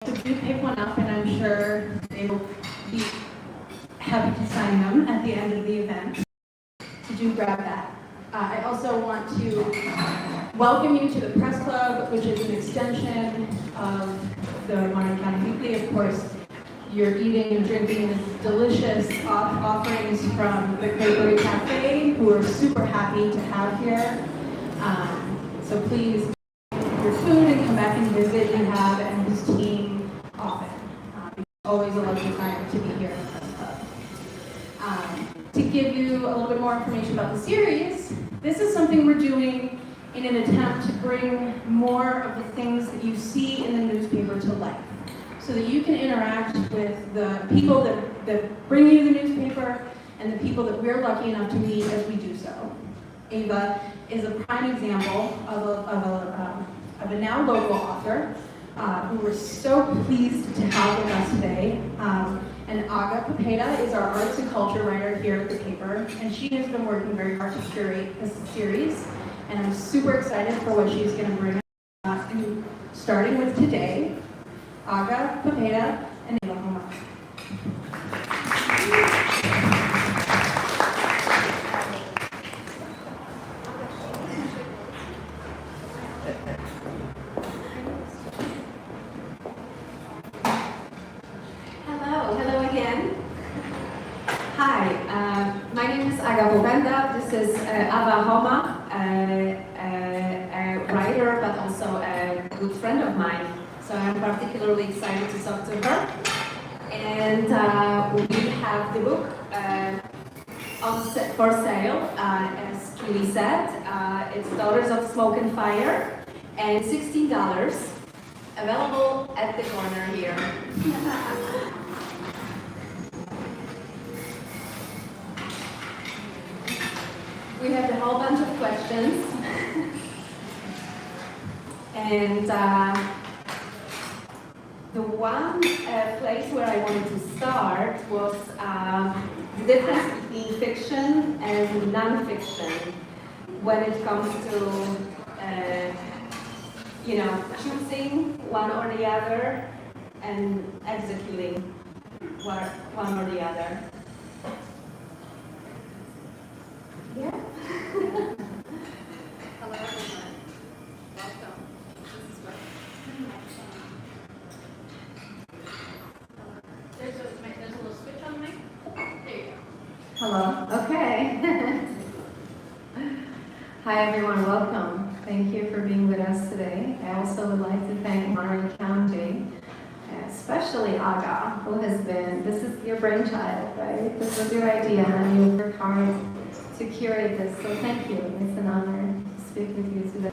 So do pick one up, and I'm sure they will be happy to sign them at the end of the event. So do grab that. I also want to welcome you to the Press Club, which is an extension of the Monterey County Weekly. Of course, you're eating and drinking delicious offerings from the Cravery Cafe, who are super happy to have here. So please get your food and come back and visit Ihab and his team often. It's always a lovely time to be here at the Press Club. To give you a little bit more information about the series, this is something we're doing in an attempt to bring more of the things that you see in the newspaper to life, so that you can interact with the people that bring you the newspaper and the people that we're lucky enough to meet as we do so. Ava is a prime example of a now local author who we're so pleased to have with us today. And Aga Papeda is our arts and culture writer here at the paper, and she has been working very hard to curate this series, and I'm super excited for what she's going to bring us, starting with today. Aga Papeda and Homa. Hello again. Hi, my name is Aga Papeda. This is Ava Homa, a writer but also a good friend of mine. So I'm particularly excited to talk to her. And we have the book for sale, as Julie said. It's Daughters of Smoke and Fire, and $16, available at the corner here. We have a whole bunch of questions. And the one place where I wanted to start was the difference between fiction and non-fiction when it comes to, choosing one or the other and executing one or the other. Yeah. Hello, everyone. Welcome. This is There's a little switch on the mic. There you go. Hello. Okay. Hi, everyone. Welcome. Thank you for being with us today. I also would like to thank Monterey County, especially Aga, who has been, this is your brainchild, right? This was your idea, and you worked hard to curate this. So thank you. It's an honor to speak with you today.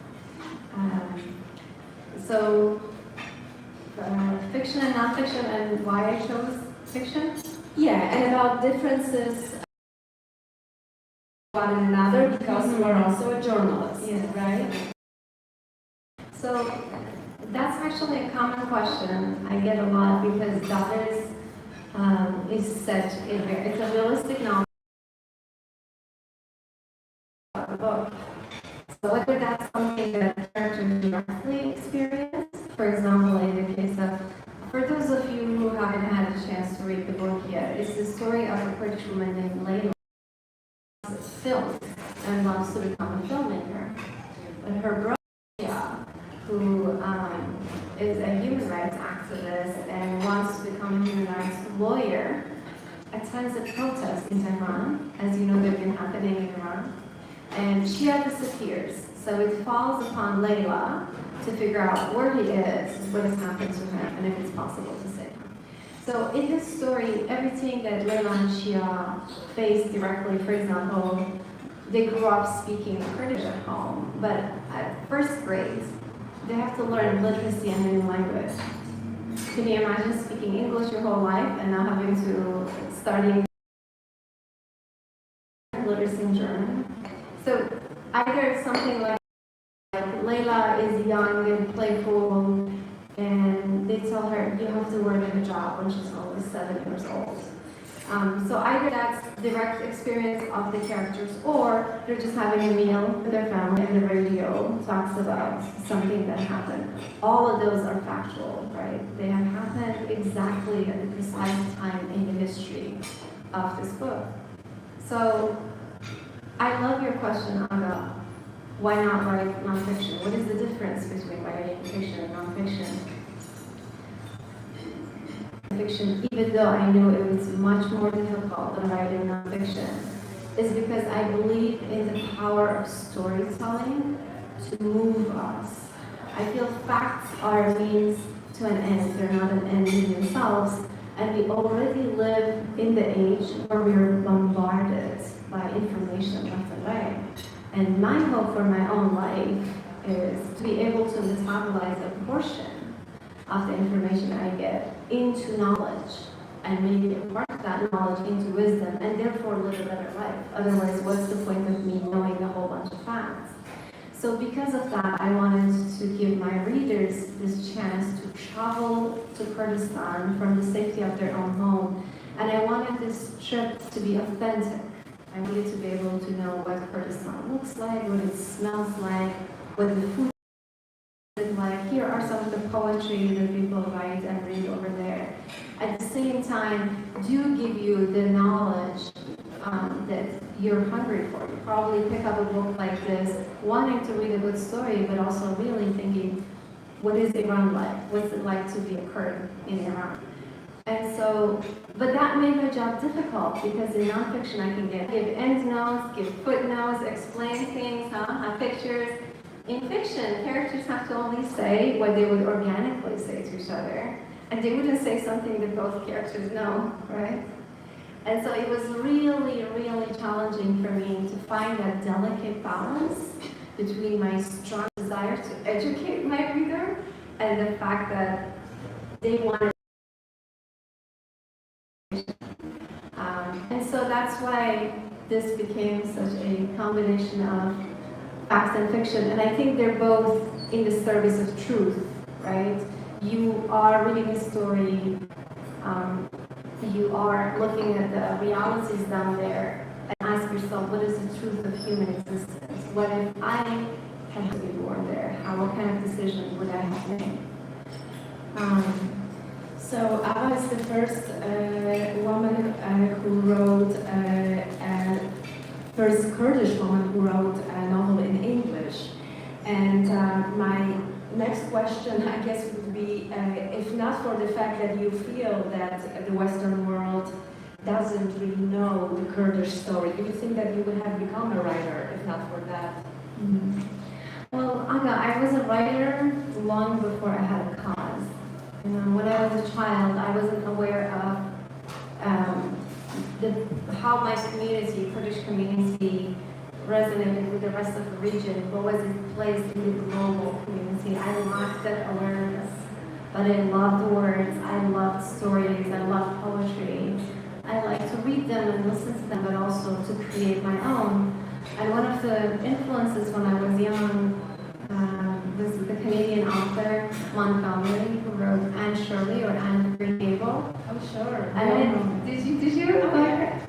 Fiction and nonfiction, and why I chose fiction? Yeah, and about differences one another, because we're also a journalist, right? So that's actually a common question I get a lot, because Daughters is such it's a realistic novel book. So whether that's something that characters directly experience, for example, in the case of, for those of you who haven't had a chance to read the book yet, it's the story of a Kurdish woman named Layla. Filmed and wants to become a filmmaker. But her brother, who is a human rights activist and wants to become a human rights lawyer, attends a protest in Tehran. As you know, they've been happening in Iran. And Shia disappears. So it falls upon Layla to figure out where he is, what has happened to him, and if it's possible to save him. So in this story, everything that Layla and Shia face directly, for example, they grew up speaking Kurdish at home, but at first grade, they have to learn literacy and a new language. Can you imagine speaking English your whole life and now having to study literacy in German? So either it's something like Layla is young and playful, and they tell her you have to learn a job when she's only 7 years old. So either that's direct experience of the characters, or they're just having a meal with their family and the radio talks about something that happened. All of those are factual, right? They have happened exactly at the precise time in the history of this book. So I love your question about why not write nonfiction? What is the difference between writing fiction and nonfiction? Fiction, even though I know it was much more difficult than writing nonfiction, is because I believe in the power of storytelling to move us. I feel facts are a means to an end, they're not an end in themselves, and we already live in the age where we are bombarded by information left and right. And my hope for my own life is to be able to metabolize a portion of the information I get into knowledge and maybe impart that knowledge into wisdom and therefore live a better life. Otherwise, what's the point of me knowing a whole bunch of facts? So because of that, I wanted to give my readers this chance to travel to Kurdistan from the safety of their own home. And I wanted this trip to be authentic. I wanted to be able to know what Kurdistan looks like, what it smells like, what the food like. Here are some of the poetry that people write and read over there. At the same time, do give you the knowledge that you're hungry for. You probably pick up a book like this, wanting to read a good story, but also really thinking, what is Iran like? What's it like to be a Kurd in Iran? And so, but that made my job difficult because in nonfiction I can give end notes, give footnotes, explain things, have pictures. In fiction, characters have to only say what they would organically say to each other. And they wouldn't say something that both characters know, right? And so it was really, really challenging for me to find that delicate balance between my strong desire to educate my reader and the fact that they wanted. And so that's why this became such a combination of facts and fiction, and I think they're both in the service of truth, right? You are reading a story, you are looking at the realities down there, and ask yourself, what is the truth of human existence? What if I had to be born there? What kind of decision would I have made? So Ava is the first woman who wrote first Kurdish woman who wrote a novel in English. And my next question, I guess, would be, if not for the fact that you feel that the Western world doesn't really know the Kurdish story, do you think that you would have become a writer if not for that? Mm-hmm. Well, Aga, I was a writer long before I had a cause. When I was a child, I wasn't aware of how my community, Kurdish community, resonated with the rest of the region, what was its place in the global community. I lacked that awareness, but I loved words, I loved stories, I loved poetry. I like to read them and listen to them, but also to create my own. And one of the influences when I was young was the Canadian author Montgomery, who wrote Anne Shirley or Anne Green Gable. Oh, sure. Did you?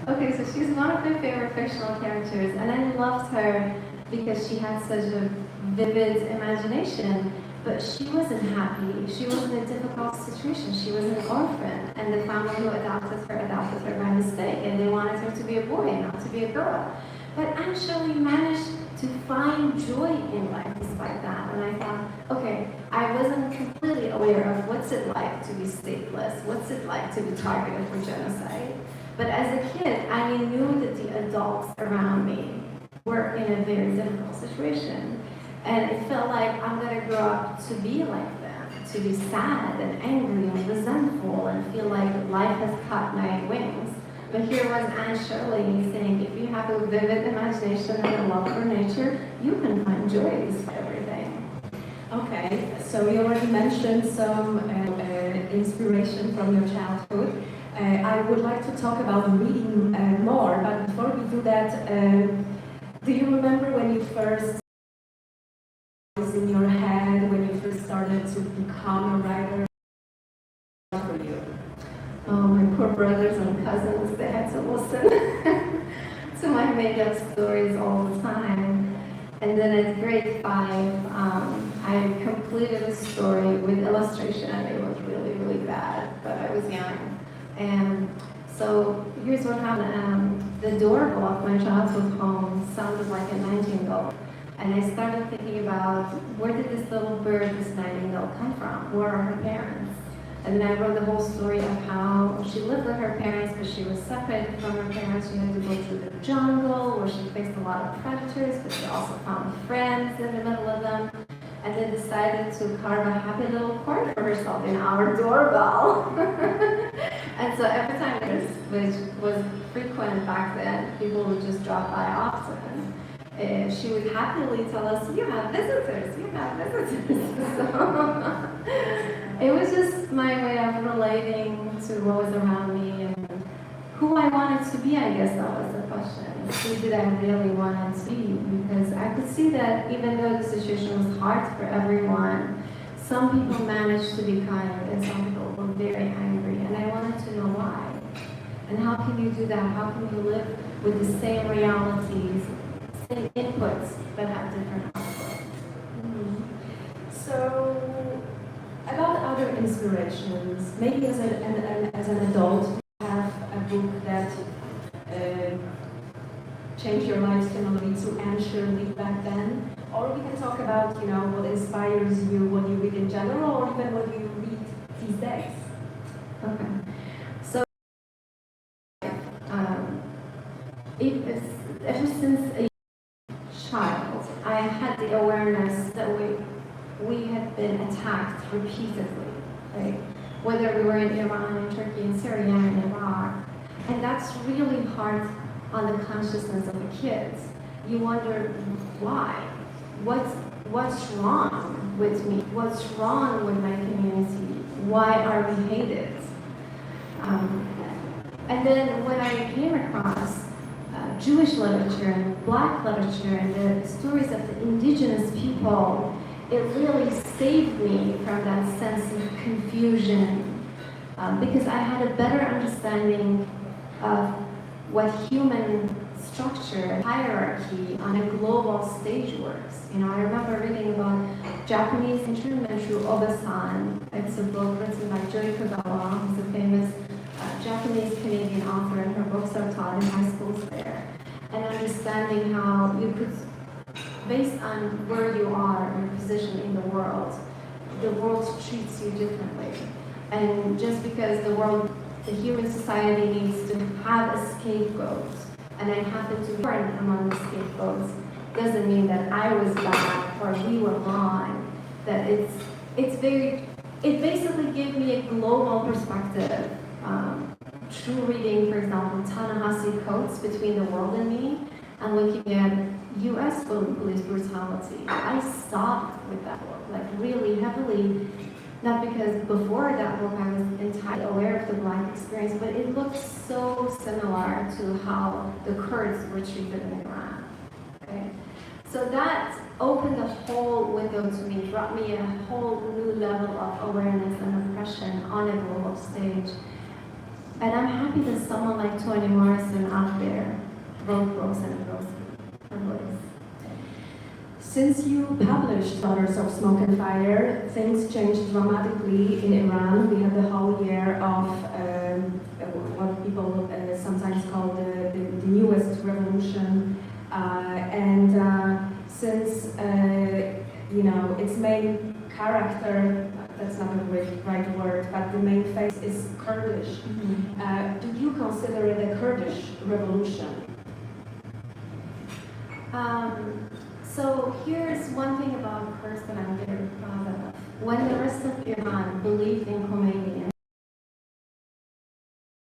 Okay, so she's one of my favorite fictional characters, and I loved her because she had such a vivid imagination, but she wasn't happy. She was in a difficult situation. She was an orphan, and the family who adopted her by mistake, and they wanted her to be a boy, not to be a girl. But Anne Shirley managed to find joy in life despite that. And I thought, okay, I wasn't completely aware of what's it like to be stateless, what's it like to be targeted for genocide. But as a kid, I knew that the adults around me were in a very difficult situation. And it felt like I'm gonna grow up to be like them, to be sad and angry and resentful and feel like life has cut my wings. But here was Anne Shirley saying, if you have a vivid imagination and a love for nature, you can find joy despite everything. Okay, so you already mentioned some inspiration from your childhood. I would like to talk about reading more, but before we do that, do you remember when you first was in your head, when you first started to become a writer? For you? My poor brothers and cousins, they had to listen to my made-up stories all the time. And then at grade 5, I completed a story with illustration. It was really, really bad, but I was young. And so here's what happened. The doorbell of my childhood home sounded like a nightingale. And I started thinking about, where did this little bird, this nightingale, come from? Where are her parents? And then I wrote the whole story of how she lived with her parents, but she was separated from her parents. She had to go through the jungle where she faced a lot of predators, but she also found friends in the middle of them. And then decided to carve a happy little corner for herself in our doorbell. And so every time, which was frequent back then, people would just drop by often. She would happily tell us, you have visitors, you have visitors. So it was just my way of relating to what was around me and who I wanted to be. I guess that was the question. Who did I really want to be? Because I could see that even though the situation was hard for everyone, some people managed to be kind and some people were very angry. And I wanted to know why. And how can you do that? How can you live with the same realities, same inputs, but have different outputs? So, about other inspirations, maybe as an adult, you have a book that changed your life similarly to Anne Shirley back then, or we can talk about, what inspires you, what you read in general, or even what you read these days. Okay. So, ever since a child, I had the awareness that we had been attacked repeatedly, right? Whether we were in Iran, in Turkey, in Syria, in Iraq. And that's really hard on the consciousness of the kids. You wonder why? What's wrong with me? What's wrong with my community? Why are we hated? And then when I came across Jewish literature and Black literature and the stories of the indigenous people, it really saved me from that sense of confusion because I had a better understanding of what human structure, hierarchy on a global stage works. I remember reading about Japanese Manchu Obasan. It's a book written by Joy Kogawa, who's a famous Japanese-Canadian author, and her books are taught in high schools there. And understanding how you could, based on where you are and your position in the world treats you differently. And just because the human society needs to have a scapegoat, and I happen to be born among the scapegoats, doesn't mean that I was bad or we were wrong. That it basically gave me a global perspective. Through reading, for example, Ta-Nehisi Coates' Between the World and Me, and looking at U.S. police brutality, I sobbed with that book, like really heavily. Not because before that book I was entirely aware of the Black experience, but it looked so similar to how the Kurds were treated in Iran. Okay? So that opened a whole window to me, brought me a whole new level of awareness and oppression on a global stage. And I'm happy that someone like Toni Morrison out there wrote books and wrote her voice. Since you published Daughters of Smoke and Fire, things changed dramatically in Iran. We had the whole year of what people sometimes call the newest revolution. Since its main character, that's not the right word, but the main face is Kurdish. Do you consider it a Kurdish revolution? So here's one thing about Kurds that I'm very proud of. When the rest of Iran believed in Khomeini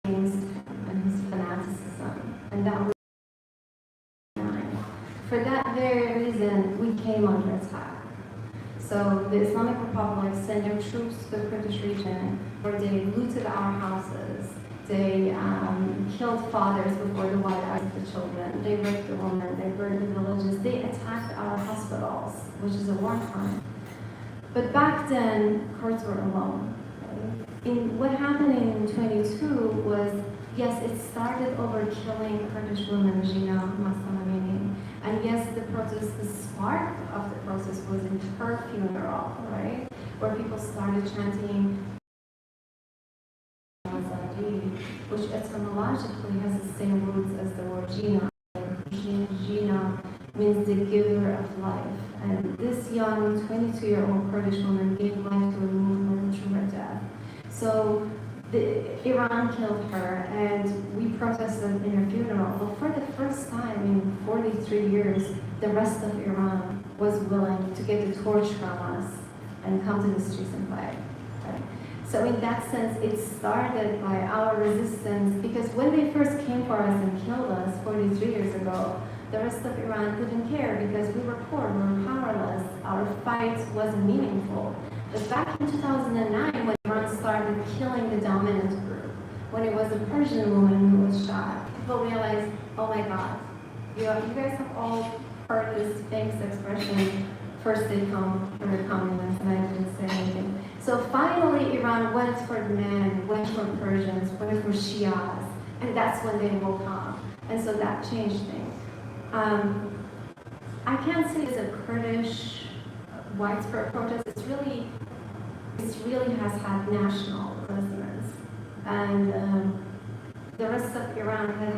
and his fanaticism, and that was for that very reason, we came under attack. So the Islamic Republic sent their troops to the Kurdish region, where they looted our houses. They killed fathers before the white eyes of the children. They raped the women. They burned the villages. They attacked our hospitals, which is a war crime. But back then, Kurds were alone. Right? What happened in 22 was, yes, it started over killing Kurdish woman, Gina Masalamini. And yes, the protest, the spark of the protest was in her funeral, right? Where people started chanting which etymologically has the same roots as the word Gina. Gina means the giver of life. And this young 22-year-old Kurdish woman gave life to a movement through her death. So Iran killed her, and we protested in her funeral. But for the first time in 43 years, the rest of Iran was willing to get the torch from us and come to the streets and fight. Right? So in that sense, it started by our resistance, because when they first came for us and killed us 43 years ago, the rest of Iran didn't care because we were poor, we were powerless, our fight wasn't meaningful. But back in 2009, when Iran started killing the dominant group, when it was a Persian woman who was shot, people realized, oh my God, you guys have all heard this famous expression, first they come for the communists, and I didn't say anything. So finally, Iran went for the men, went for Persians, went for Shias, and that's when they woke up. And so that changed things. I can't say it's a Kurdish widespread protest. It really has had national resonance, and the rest of Iran has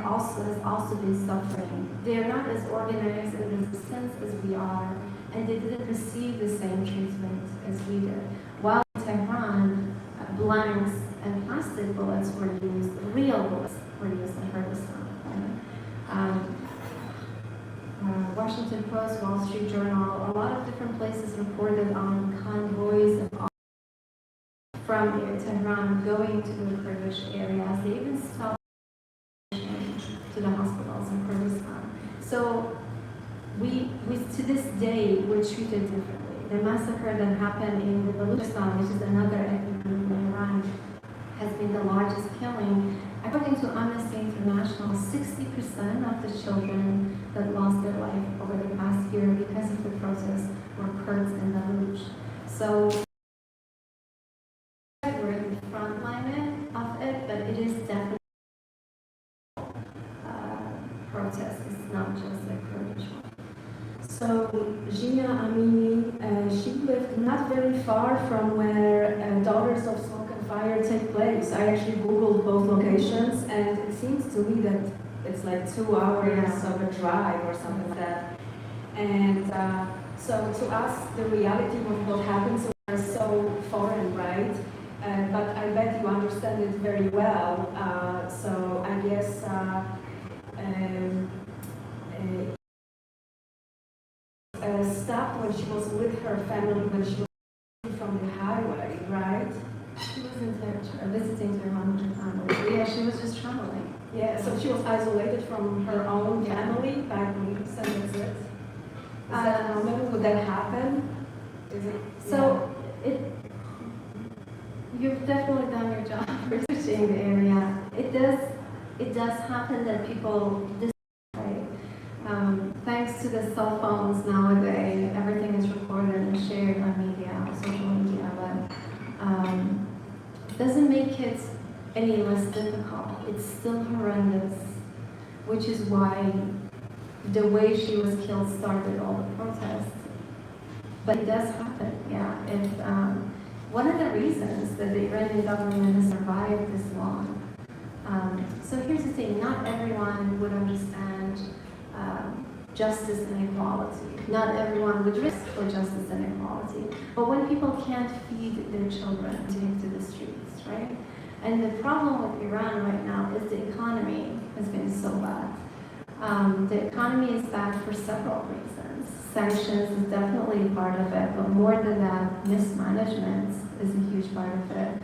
also been suffering. They are not as organized and resistant as we are, and they didn't receive the same treatment as we did. While in Tehran, blanks and plastic bullets were used, real bullets were used in Kurdistan. Washington Post, Wall Street Journal, a lot of different places reported on convoys of from Tehran going to the Kurdish areas. They even stopped to the hospitals in Kurdistan. So we to this day, we're treated differently. The massacre that happened in Baluchistan, which is another ethnic group in Iran, has been the largest killing. According to Amnesty International, 60% of the children that lost their life over the past year because of the protests were Kurds and Baluch. So we're in the front line of it, but it is definitely protest. It's not just a Kurdish one. So Gina Amini, she lived not very far from where Daughters of Smoke and Fire take place. I actually Googled both locations, and it seems to me that it's like 2 hours of a drive or something like that. And so to us, the reality of what happens is so foreign, right? But I bet you understand it very well. So I guess stopped when she was with her family when she was from the highway, right? she wasn't visiting her mom and family. Yeah, she was just traveling. Yeah, so she was isolated from her own family back in East, and that's it. Is that normal? Would that happen? Is it? So you've definitely done your job researching the area. It does happen that people thanks to the cell phones nowadays, everything is recorded and shared on media, social media, but doesn't make it any less difficult. It's still horrendous, which is why the way she was killed started all the protests. But it does happen, yeah. One of the reasons that the Iranian government has survived this long. So here's the thing, not everyone would understand justice and equality. Not everyone would risk for justice and equality. But when people can't feed their children, take to the streets, right? And the problem with Iran right now is the economy has been so bad. The economy is bad for several reasons. Sanctions is definitely part of it, but more than that, mismanagement is a huge part of it.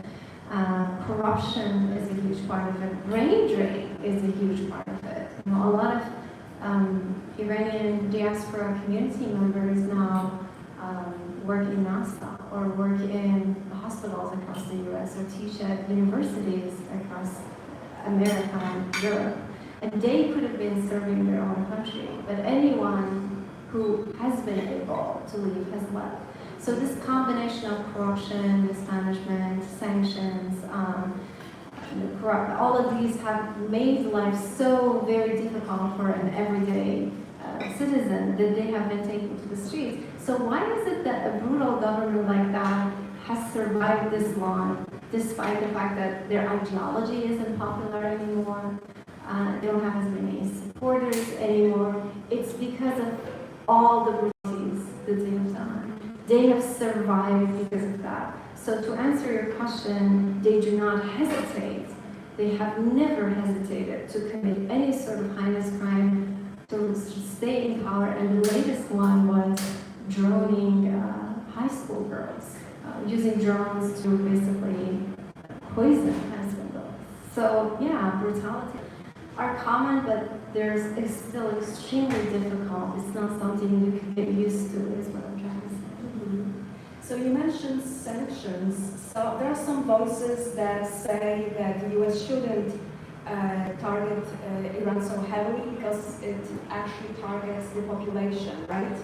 Corruption is a huge part of it. Brain drain is a huge part of it. You know, a lot of Iranian diaspora community members now work in NASA or work in hospitals across the US or teach at universities across America and Europe. And they could have been serving their own country, but anyone who has been able to leave has left. So this combination of corruption, mismanagement, sanctions, all of these have made life so very difficult for an everyday citizen that they have been taken to the streets. So why is it that a brutal government like that has survived this long, despite the fact that their ideology isn't popular anymore? They don't have as many supporters anymore. It's because of all the brutalities that they have done. They have survived because of that. So to answer your question, they do not hesitate. They have never hesitated to commit any sort of heinous crime to stay in power. And the latest one was droning high school girls, using drones to basically poison high school girls. So yeah, brutality are common, but it's still extremely difficult. It's not something you can get used to, is what I'm trying to say. So you mentioned sanctions. So there are some voices that say that the U.S. shouldn't target Iran so heavily because it actually targets the population, right?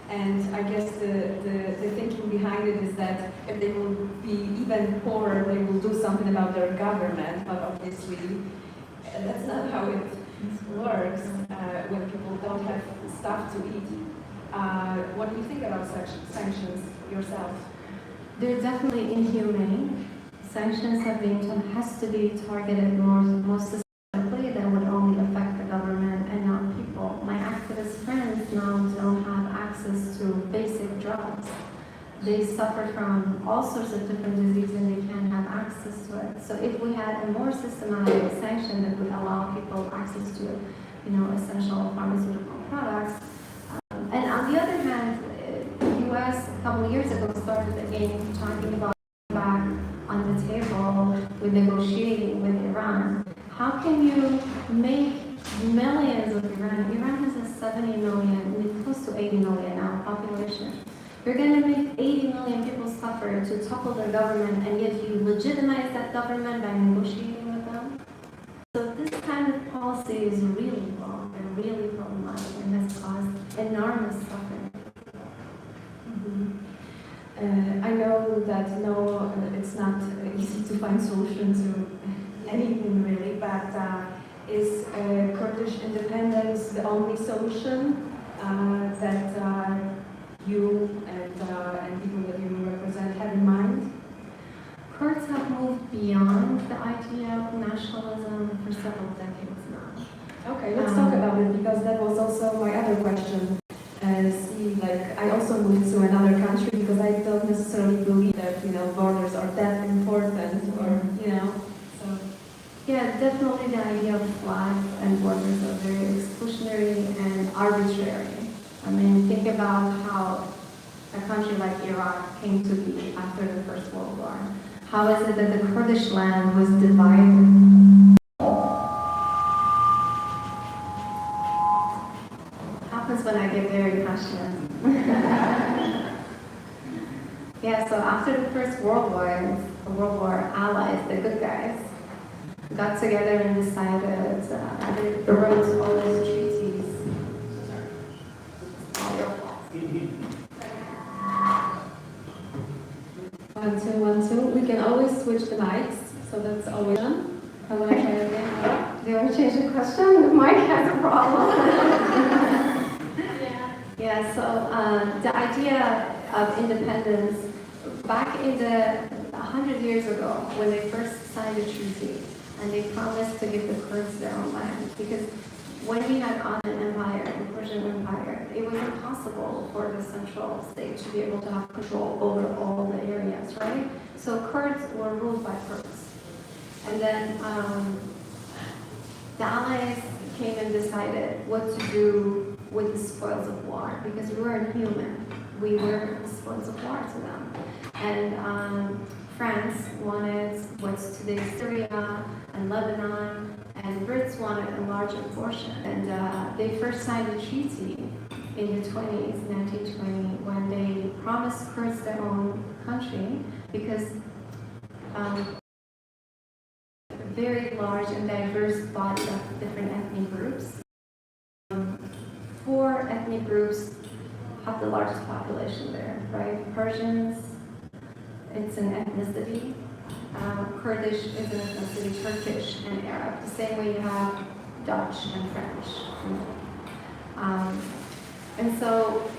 And I guess the thinking behind it is that if they will be even poorer, they will do something about their government. But obviously, that's not how it works when people don't have stuff to eat. What do you think about sanctions yourself? They're definitely inhumane. Sanctions has to be targeted most specifically. That would only affect the government and not people. My activist friends now don't have access to basic drugs. They suffer from all sorts of different diseases and they can't have access to it. So if we had a more systematic sanction that would allow people access to, essential pharmaceutical products. And on the other hand, the U.S. a couple of years ago started again talking about back on the table with negotiating with Iran. How can you make millions of Iran? Iran has a 70 million, close to 80 million now population. You're going to make 80 million people suffer to topple their government, and yet you legitimize that government by negotiating with them? So this kind of policy is really wrong and really problematic and has caused enormous suffering. I know that it's not easy to find solutions to anything really, but is Kurdish independence the only solution that you and people that you represent have in mind? Kurds have moved beyond the idea of nationalism for several decades now. Okay, let's talk about it because that was also my other question. I also moved to another country because I don't necessarily believe that borders are that important, or so. Yeah, definitely the idea of flags and borders are very exclusionary and arbitrary. I mean, think about how a country like Iraq came to be after the First World War. How is it that the Kurdish land was divided? Happens when I get very passionate. Yeah, so after the First World War, the World War allies, the good guys, got together and decided, they wrote all those treaties. All your fault. 1, 2, 1, 2. We can always switch the mics, so that's always done. I want to try again. Do you want to change the question? The mic has a problem. Yeah, so the idea of independence, back in 100 years ago, when they first signed a treaty, and they promised to give the Kurds their own land, because when we had Ottoman Empire, the Persian Empire, it was impossible for the central state to be able to have control over all the areas, right? So Kurds were ruled by Kurds. And then the Allies came and decided what to do with the spoils of war, because we weren't human. We were the spoils of war to them. And France wanted what's today Syria and Lebanon, and the Brits wanted a larger portion. And they first signed a treaty in the 1920, when they promised Kurds their own country, because a very large and diverse body of different ethnic groups. 4 ethnic groups have the largest population there, right? Persians, it's an ethnicity. Kurdish is an ethnicity, Turkish and Arab. The same way you have Dutch and French. And so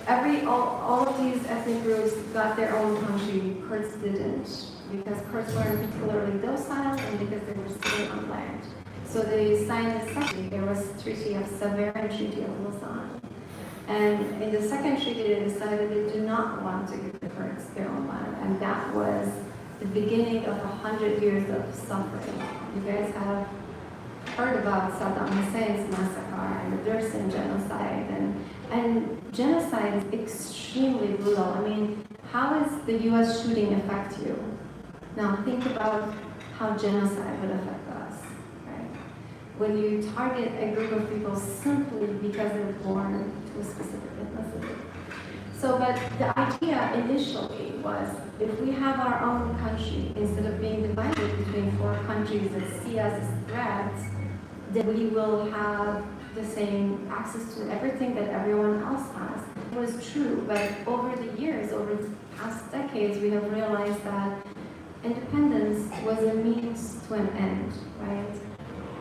all of these ethnic groups got their own country. Kurds didn't, because Kurds weren't particularly docile and because they were still on land. So they signed the second. There was Treaty of Sevres and Treaty of Lausanne. And in the second treaty, they decided they do not want to give the Kurds their own land, and that was the beginning of 100 years of suffering. You guys have heard about Saddam Hussein's massacre and the Dersim genocide, and genocide is extremely brutal. I mean, how is the U.S. shooting affect you? Now think about how genocide would affect us, right? When you target a group of people simply because they're born to a specific ethnicity. So, but the idea initially was, if we have our own country, instead of being divided between 4 countries that see us as threats, then we will have the same access to everything that everyone else has. It was true, but over the years, over the past decades, we have realized that independence was a means to an end, right?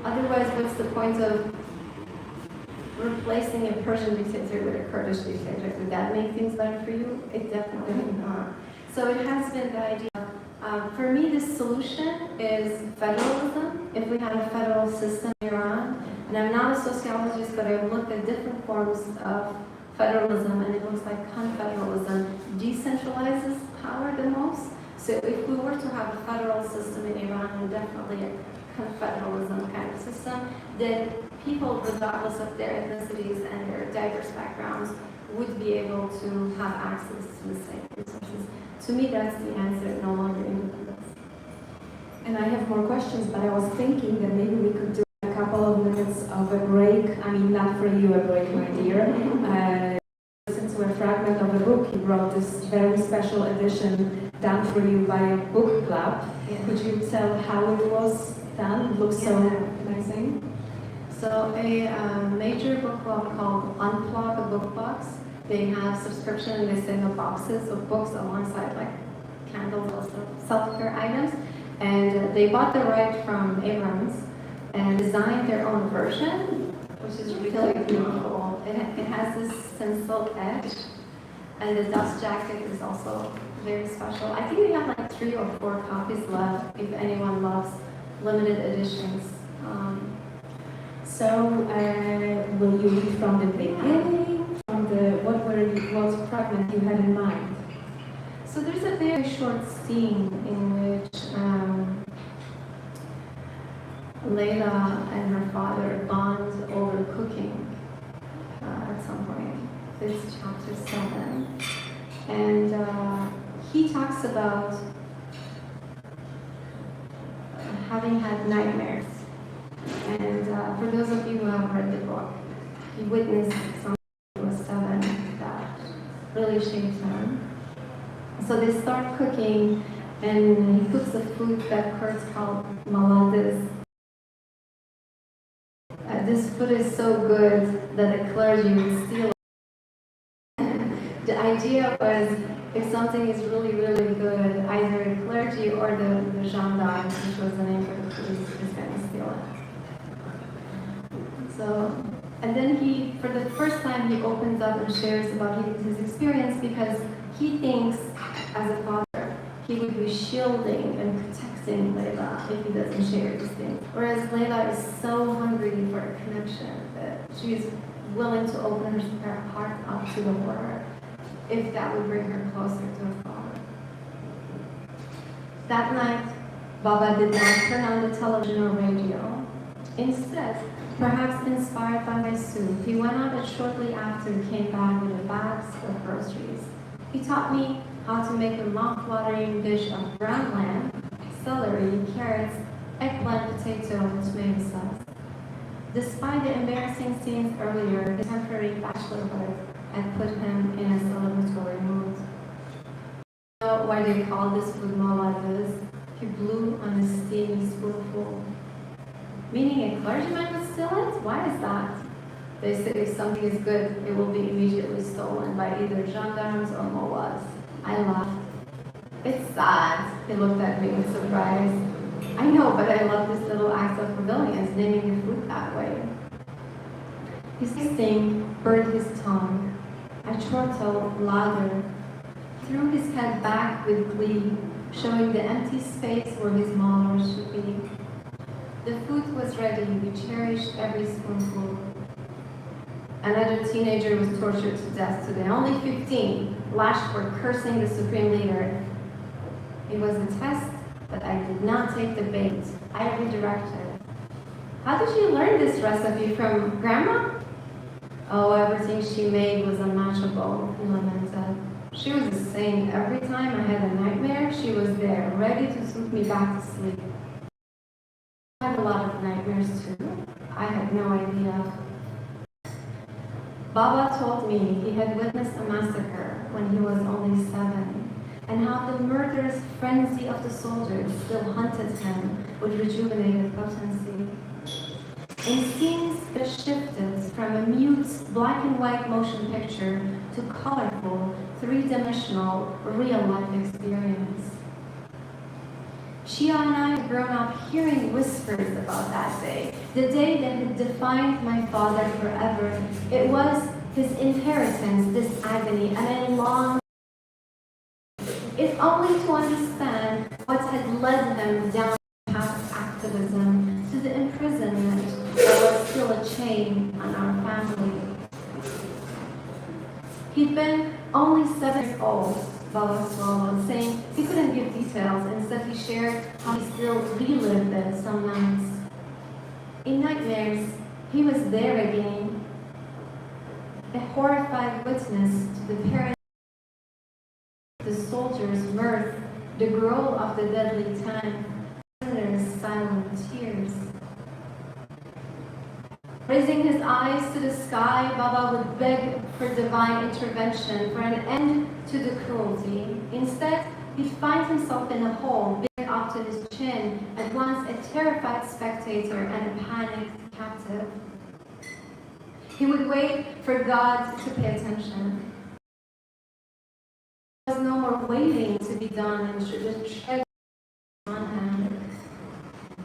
Otherwise, what's the point of replacing a Persian dictator with a Kurdish dictator? Would that make things better for you? It definitely would not. So it has been the idea. For me, the solution is federalism. If we had a federal system in Iran, and I'm not a sociologist, but I've looked at different forms of federalism, and it looks like confederalism decentralizes power the most. So if we were to have a federal system in Iran, and definitely a confederalism kind of system, then people, regardless of their ethnicities and their diverse backgrounds, would be able to have access to the same resources. To me, that's the answer, no longer independence. And I have more questions, but I was thinking that maybe we could do a couple of minutes of a break. I mean, not for you a break, my dear. Listen to a fragment of a book. You wrote this very special edition done for you by a book club. Yeah. Could you tell how it was done? It looks so amazing. So a major book club called Unplug a Book Box. They have subscription and they send out boxes of books alongside like candles, also self-care items. And they bought the right from Abrams and designed their own version, which is really beautiful. It has this stencil edge, and the dust jacket is also very special. I think we have like 3 or 4 copies left if anyone loves limited editions. So, will you read from the beginning? What fragment you had in mind? So there's a very short scene in which Layla and her father bond over cooking at some point. It's chapter 7. And he talks about having had nightmares. And for those of you who have read the book, he witnessed something when he was 7 that really shaped him. So they start cooking, and he cooks a food that Kurds call malades. This food is so good that the clergy would steal it. The idea was, if something is really, really good, either the clergy or the gendarmes, which was the name for the police, is going to steal it. So, and then he, for the first time, he opens up and shares about his experience, because he thinks, as a father, he would be shielding and protecting Layla if he doesn't share these things. Whereas Layla is so hungry for a connection that she's willing to open her heart up to the horror if that would bring her closer to her father. That night, Baba did not turn on the television or radio. Instead, perhaps inspired by my soup, he went out and shortly after came back with a box of groceries. He taught me how to make a mouth-watering dish of brown lamb, celery, carrots, eggplant, potato, and tomato sauce. Despite the embarrassing scenes earlier, his temporary bachelorhood had put him in a celebratory mood. You know why they call this food malades? He blew on a steamy spoonful. Meaning a clergyman would steal it? Why is that? They say if something is good, it will be immediately stolen by either gendarmes or moas. I laughed. It's sad. He looked at me with surprise. I know, but I love this little act of rebellion, naming the food that way. His sting burned his tongue. I chortled louder, threw his head back with glee, showing the empty space where his molars should be. The food was ready. We cherished every spoonful. Another teenager was tortured to death today, only 15, lashed for cursing the supreme leader. It was a test, but I did not take the bait. I redirected. How did you learn this recipe from Grandma? Oh, everything she made was unmatchable, he lamented. She was the same. Every time I had a nightmare, she was there, ready to soothe me back to sleep. I had a lot of nightmares too. I had no idea. Baba told me he had witnessed a massacre when he was only 7, and how the murderous frenzy of the soldiers still hunted him with rejuvenated potency. In scenes that shifted from a mute black and white motion picture to colorful, three-dimensional, real-life experience. Shia and I had grown up hearing whispers about that day, the day that had defined my father forever. It was his inheritance, this agony, and I longed, if only to understand what had led him down the path of activism, to the imprisonment that was still a chain on our family. He'd been only 7 years old, Baba swallowed, saying he couldn't give details. Instead, he shared how he still relived it some nights. In nightmares, he was there again, a horrified witness to the parents, the soldiers' mirth, the growl of the deadly tank, prisoners' silent tears. Raising his eyes to the sky, Baba would beg for divine intervention, for an end to the cruelty. Instead, he'd find himself in a hole, big up to his chin, at once a terrified spectator and a panicked captive. He would wait for God to pay attention. There was no more waiting to be done, and the treasure on him.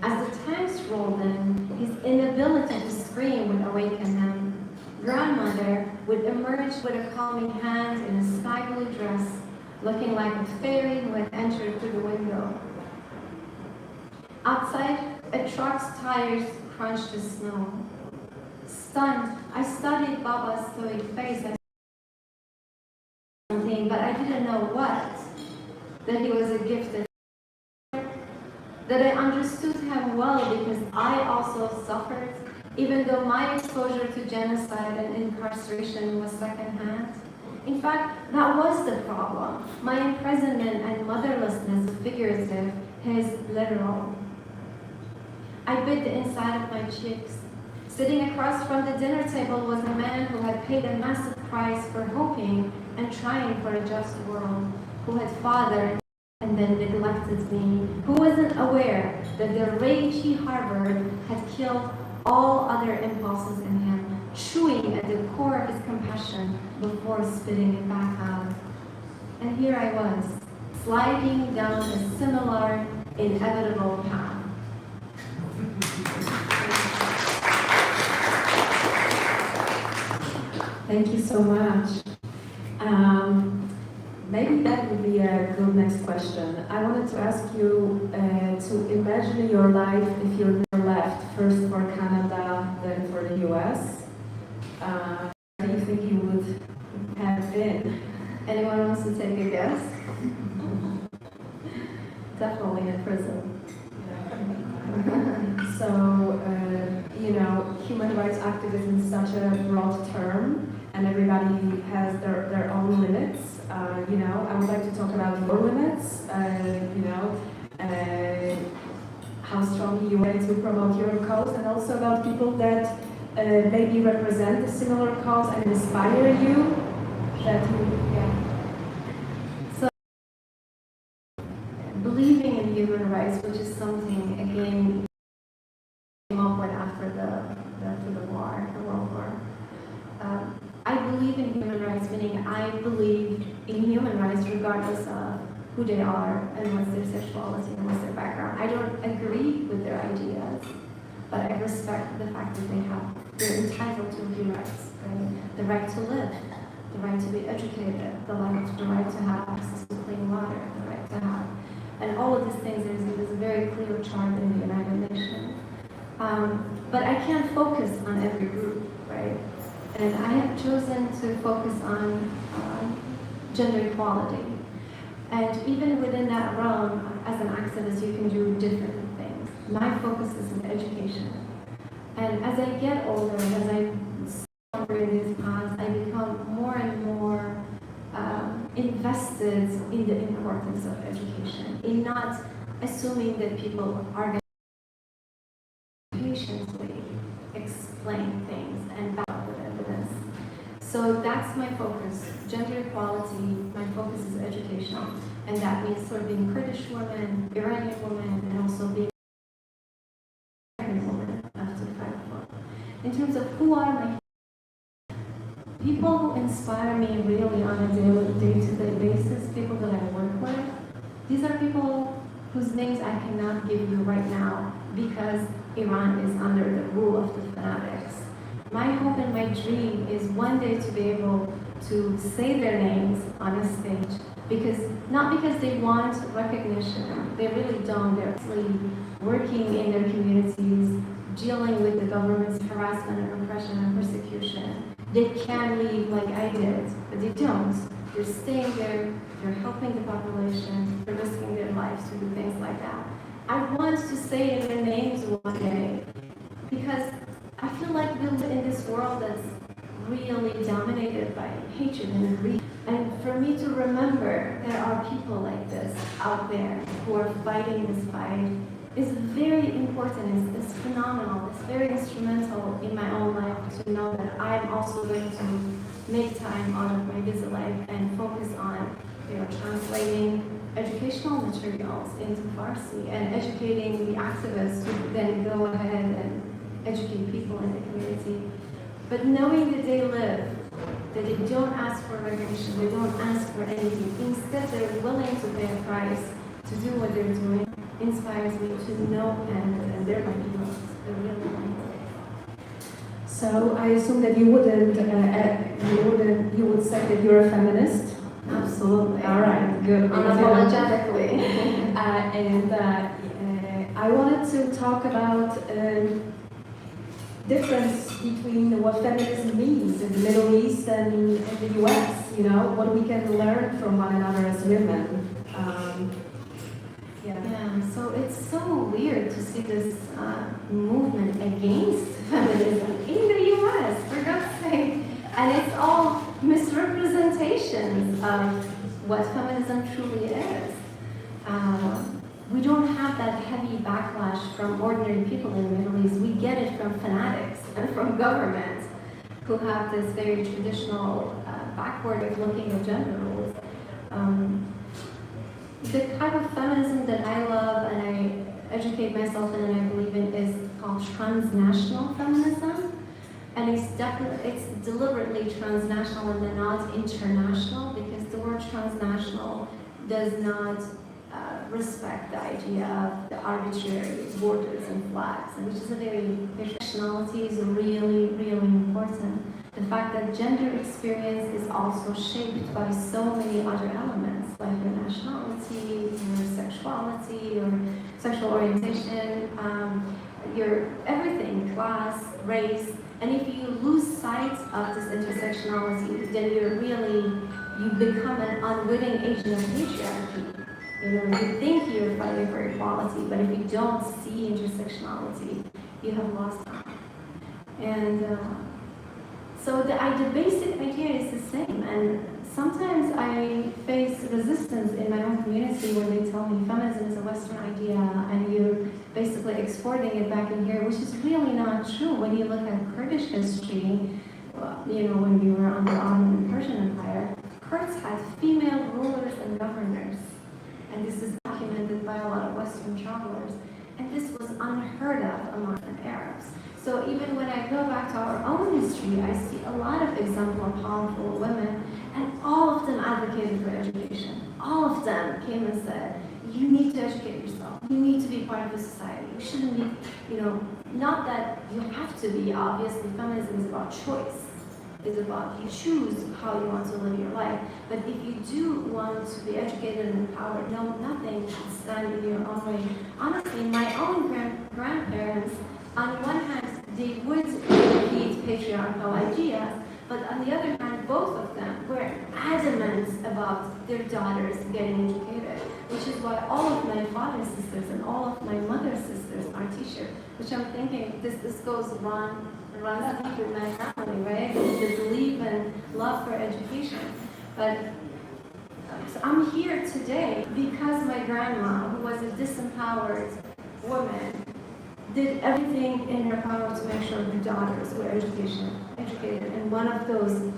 As the tanks rolled in, his inability to scream would awaken him. Grandmother would emerge with a calming hand in a sky blue dress, looking like a fairy who had entered through the window. Outside, a truck's tires crunched the snow. Stunned, I studied Baba's stoic face and something, but I didn't know what. That he was a gifted, that I understood him well because I also suffered, even though my exposure to genocide and incarceration was secondhand. In fact, that was the problem. My imprisonment and motherlessness figurative, his literal. I bit the inside of my cheeks. Sitting across from the dinner table was a man who had paid a massive price for hoping and trying for a just world, who had fathered and then neglected me, who wasn't aware that the rage he harbored had killed all other impulses in him, chewing at the core of his compassion before spitting it back out. And here I was, sliding down a similar, inevitable path. Thank you so much. Maybe that would be a good next question. I wanted to ask you to imagine your life if you never left, first for Canada, then for the US. Where do you think you would have been? Anyone wants to take a guess? Definitely in prison. So, human rights activism is such a broad term, and everybody has their own limits. I would like to talk about your limits, how strongly you want to promote your cause, and also about people that maybe represent a similar cause and inspire you, So, believing in human rights, which is something, again, came up with after the World War. marginalized regardless of who they are and what's their sexuality and what's their background. I don't agree with their ideas, but I respect the fact that they're entitled to human rights, right? The right to live, the right to be educated, the right to have access to clean water, the right to have, and all of these things, there's a very clear chart in the United Nations. But I can't focus on every group, right? And I have chosen to focus on gender equality. And even within that realm, as an activist, you can do different things. My focus is in education. And as I get older, as I longer in this path, I become more and more invested in the importance of education, in not assuming that people are going to patiently explain things and back up with evidence. So that's my focus, gender equality. My focus is education, and that means sort of being Kurdish woman, Iranian woman, and also being American woman to fight for. In terms of who are my people who inspire me really on a day-to-day basis, people that I work with, these are people whose names I cannot give you right now because Iran is under the rule of the fanatics. My hope and my dream is one day to be able to say their names on a stage, not because they want recognition, they really don't. They're actually working in their communities, dealing with the government's harassment and oppression and persecution. They can leave like I did, but they don't. They're staying there, they're helping the population, they're risking their lives to do things like that. I want to say their names one day because I feel like we live in this world that's really dominated by hatred and greed. And for me to remember there are people like this out there who are fighting this fight is very important. It's phenomenal. It's very instrumental in my own life to know that I'm also going to make time out of my busy life and focus on, translating educational materials into Farsi and educating the activists who then go ahead and educate people in the community. But knowing that they live, that they don't ask for recognition, they don't ask for anything. Instead, they're willing to pay a price to do what they're doing, inspires me to know and they're my heroes. They're really my heroes. So I assume that you would say that you're a feminist. Absolutely. All right, good. Unapologetically. I wanted to talk about difference between what feminism means in the Middle East and the US, what we can learn from one another as women. Yeah, so it's so weird to see this movement against feminism in the US, for God's sake. And it's all misrepresentations of what feminism truly is. We don't have that heavy backlash from ordinary people in the Middle East. We get it from fanatics and from government who have this very traditional backward of looking at gender roles. The type of feminism that I love and I educate myself in and I believe in is called transnational feminism. And it's deliberately transnational and not international because the word transnational does not respect the idea of the arbitrary borders and flags, and which is a very, nationality is really, really important. The fact that gender experience is also shaped by so many other elements, like your nationality, your sexuality, your sexual orientation, your everything, class, race. And if you lose sight of this intersectionality, then you become an unwitting agent of patriarchy. You think you're fighting for equality, but if you don't see intersectionality, you have lost time. And so the basic idea is the same. And sometimes I face resistance in my own community when they tell me feminism is a Western idea and you're basically exporting it back in here, which is really not true. When you look at Kurdish history, when we were under Ottoman and Persian Empire, Kurds had female rulers and governors. And this is documented by a lot of Western travelers. And this was unheard of among Arabs. So even when I go back to our own history, I see a lot of examples of powerful women. And all of them advocated for education. All of them came and said, you need to educate yourself. You need to be part of the society. You shouldn't be, not that you have to be. Obviously, feminism is about choice. It's about you choose how you want to live your life. But if you do want to be educated and empowered, no, nothing should stand in your own way. Honestly, my own grandparents, on one hand, they would repeat patriarchal ideas, but on the other hand, both of them were adamant about their daughters getting educated, which is why all of my father's sisters and all of my mother's sisters are teachers, which I'm thinking this goes runs deep in my family, right? The belief and love for education. But so I'm here today because my grandma, who was a disempowered woman, did everything in her power to make sure her daughters were educated, and one of those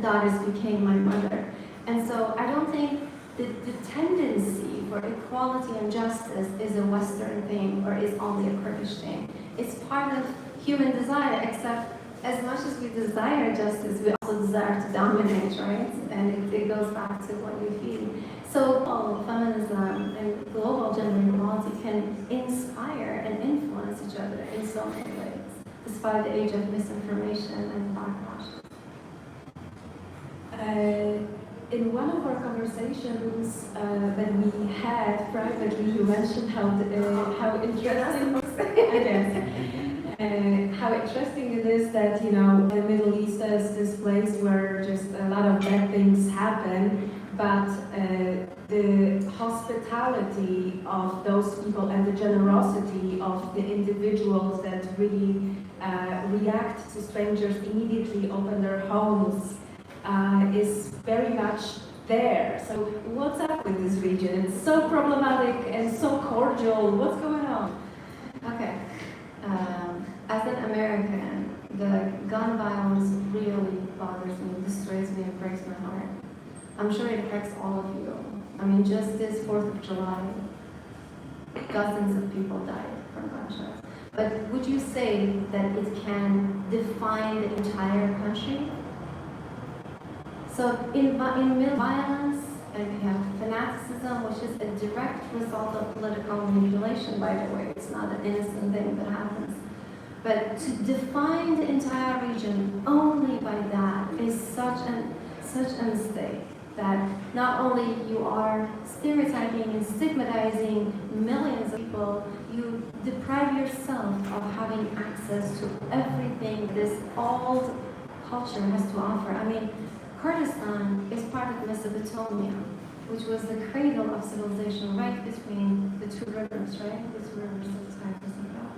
daughters became my mother. And so I don't think the tendency for equality and justice is a Western thing or is only a Kurdish thing. It's part of human desire, except as much as we desire justice, we also desire to dominate, right? And it goes back to what you feel. So feminism and global gender equality can inspire and influence each other in so many ways, despite the age of misinformation and backlash. In one of our conversations that we had privately, you mentioned how interesting how interesting it is that the Middle East is this place where just a lot of bad things happen, but the hospitality of those people and the generosity of the individuals that really react to strangers, immediately open their homes, is very much there. So what's up with this region? It's so problematic and so cordial. What's going on? Okay. As an American, the gun violence really bothers me, destroys me, and breaks my heart. I'm sure it affects all of you. I mean, just this 4th of July, dozens of people died from gunshots. But would you say that it can define the entire country? So in violence, and we have fanaticism, which is a direct result of political manipulation, by the way. It's not an innocent thing that happens. But to define the entire region only by that is such a mistake, that not only you are stereotyping and stigmatizing millions of people, you deprive yourself of having access to everything this old culture has to offer. I mean, Kurdistan is part of Mesopotamia, which was the cradle of civilization right between the two rivers, right? The two rivers that Tigris and Gulf.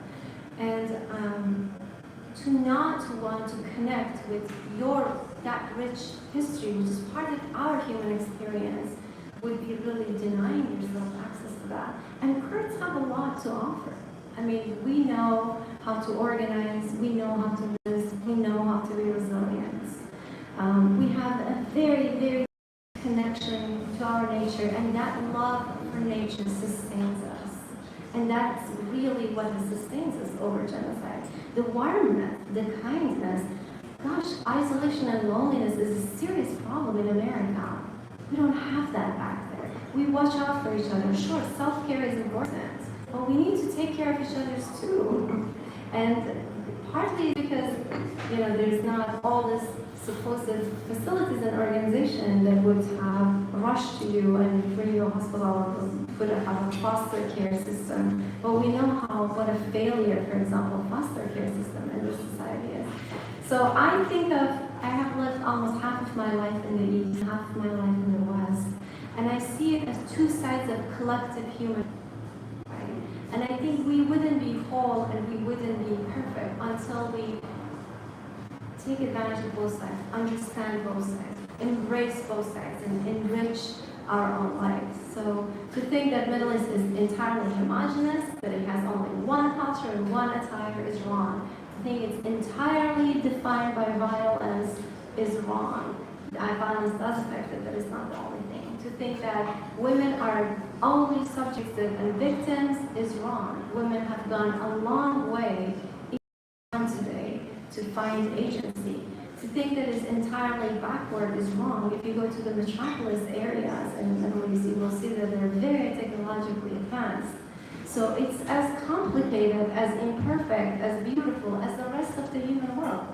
And to not want to connect with that rich history, which is part of our human experience, would be really denying yourself access to that. And Kurds have a lot to offer. I mean, we know how to organize, we know how to resist, we know how to be resilient. We have a very, very connection to our nature, and that love for nature sustains us. And that's really what sustains us over genocide. The warmth, the kindness. Gosh, isolation and loneliness is a serious problem in America. We don't have that back there. We watch out for each other. Sure, self-care is important, but we need to take care of each other's too. And partly because, there's not all this supposed facilities and organization that would have rushed to you and bring you a hospital or would have a foster care system. But we know what a failure, for example, foster care system in this society is. So I have lived almost half of my life in the East, half of my life in the West, and I see it as two sides of collective human. And I think we wouldn't be whole and we wouldn't be perfect until we take advantage of both sides, understand both sides, embrace both sides, and enrich our own lives. So to think that Middle East is entirely homogenous, that it has only one culture and one attire is wrong. To think it's entirely defined by violence is wrong. Violence does affect it, but it's not the only thing. To think that women are only subjects and victims is wrong. Women have gone a long way today to find agency. to think that it's entirely backward is wrong. If you go to the metropolis areas and you will see that they're very technologically advanced. So it's as complicated, as imperfect, as beautiful as the rest of the human world.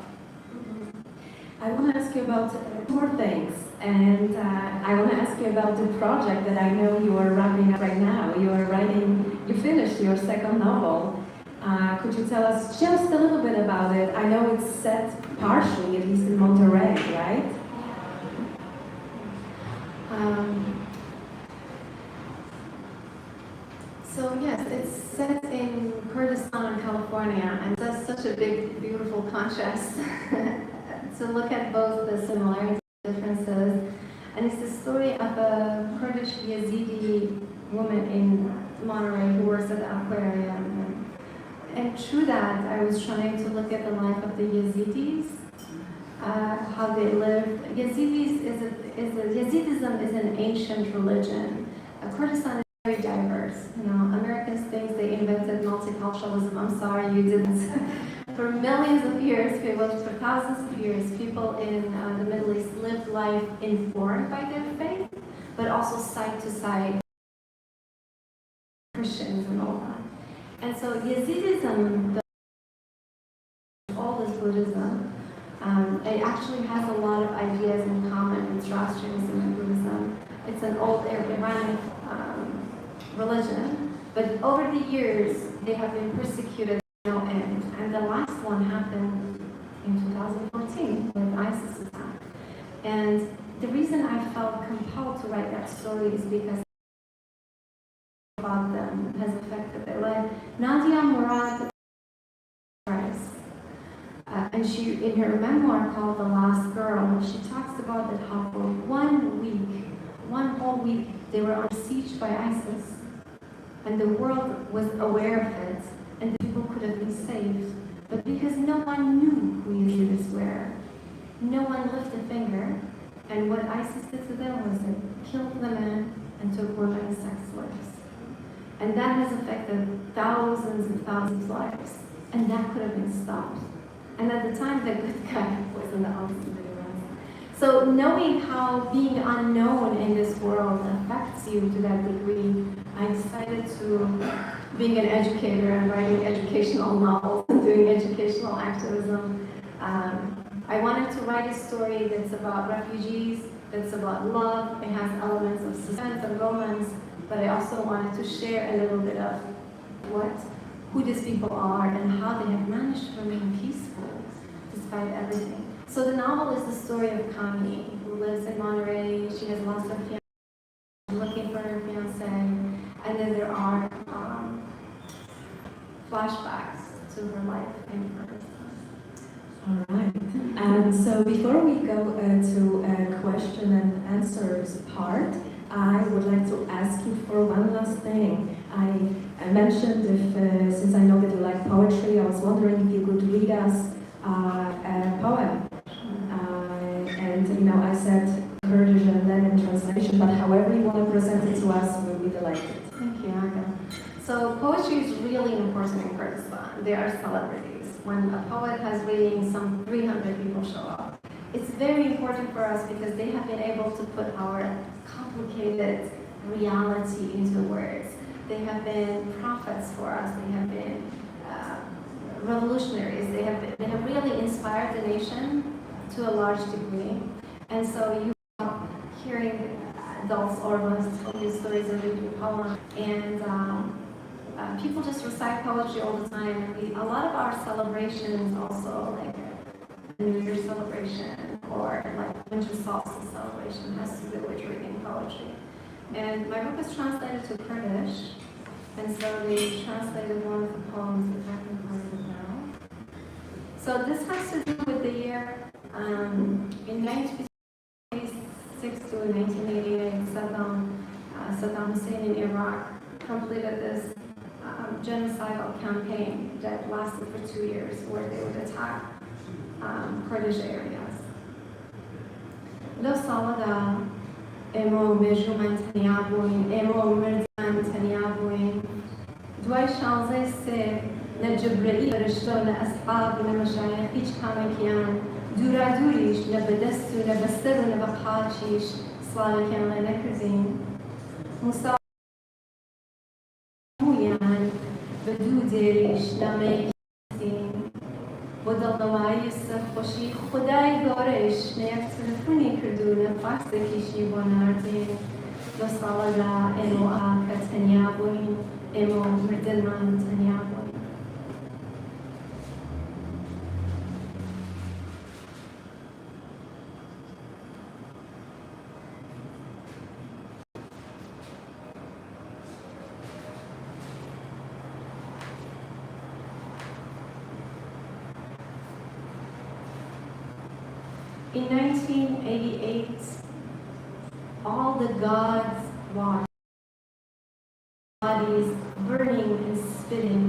I want to ask you about more things, and I want to ask you about the project that I know you are wrapping up right now. You finished your second novel. Could you tell us just a little bit about it? I know it's set partially, at least in Monterey, right? So yes, it's set in Kurdistan, California, and that's such a big, beautiful contrast to look at both the similarities and differences. And it's the story of a Kurdish Yazidi woman in Monterey who works at the aquarium. And through that, I was trying to look at the life of the Yazidis, how they lived. Yazidism is an ancient religion. Kurdistan is very diverse. You know, Americans think they invented multiculturalism. I'm sorry, you didn't. For millions of years, for thousands of years, people in the Middle East lived life informed by their faith, but also side to side, Christians and all that. And so Yazidism, the oldest Buddhism, it actually has a lot of ideas in common with Zoroastrianism and Buddhism. It's an old Iranian religion, but over the years they have been persecuted to no end. And the last one happened in 2014 with ISIS attack. And the reason I felt compelled to write that story is because about them has affected their life. Nadia Murad, and she, in her memoir called The Last Girl, she talks about that how for 1 week, one whole week, they were under siege by ISIS. And the world was aware of it, and the people could have been saved. But because no one knew who Yazidis were, no one lifted a finger, and what ISIS did to them was it killed the men and took women as sex slaves. And that has affected thousands and thousands of lives, and that could have been stopped. And at the time, the good guy was in the arms of the US. So knowing how being unknown in this world affects you to that degree, I decided to, being an educator and writing educational novels and doing educational activism, I wanted to write a story that's about refugees, that's about love. It has elements of suspense and romance, but I also wanted to share a little bit of who these people are and how they have managed to remain peaceful despite everything. So the novel is the story of Kami, who lives in Monterey. She has lost her fiancé, looking for her fiancé, and then there are flashbacks to her life in Kurdistan. All right. And so before we go to a question and answers part, I would like to ask you for one last thing. I mentioned since I know that you like poetry, I was wondering if you could read us a poem. And I said Kurdish and then in translation, but however you want to present it to us, we'll be delighted. Thank you, Aga. So poetry is really important in Kurdistan. They are celebrities. When a poet has reading, some 300 people show up. It's very important for us because they have been able to put our complicated reality into words. They have been prophets for us. They have been revolutionaries. They have really inspired the nation to a large degree. And so you are hearing adults or adults tell you stories and read poems. And people just recite poetry all the time. A lot of our celebrations also, like New Year's celebration or like winter solstice celebration, has to do with reading poetry. And my book is translated to Kurdish, and so they translated one of the poems that I can find it now. So this has to do with the year in 1986 to 1988, Saddam Hussein in Iraq completed this genocidal campaign that lasted for 2 years, where they would attack Kurdish areas. Lo salada emo mejuman taniabuin, emo mirdan taniabuin, دوای 16 نه جبرئیل فرشته نه اصحاب نه مشایخ هیچ کامکیان دوورا دووریش لە بەدەست و لە بەستەر و لە بەقاچیش سڵاوێکیان لێ نەکردین موساویان بە دوو دێریش نامەیەکردین بۆ دڵنەوایی سەرخۆشی خودای گەورەیش نەیەک تەلەفۆنی کردوونە فاکسێکیشی بۆ ناردین دۆ ساڵەدا ئێمە کە تەنیا بووین ئێمە مردنمان تەنیا بووین. In 1988, all the gods watched bodies burning and spitting.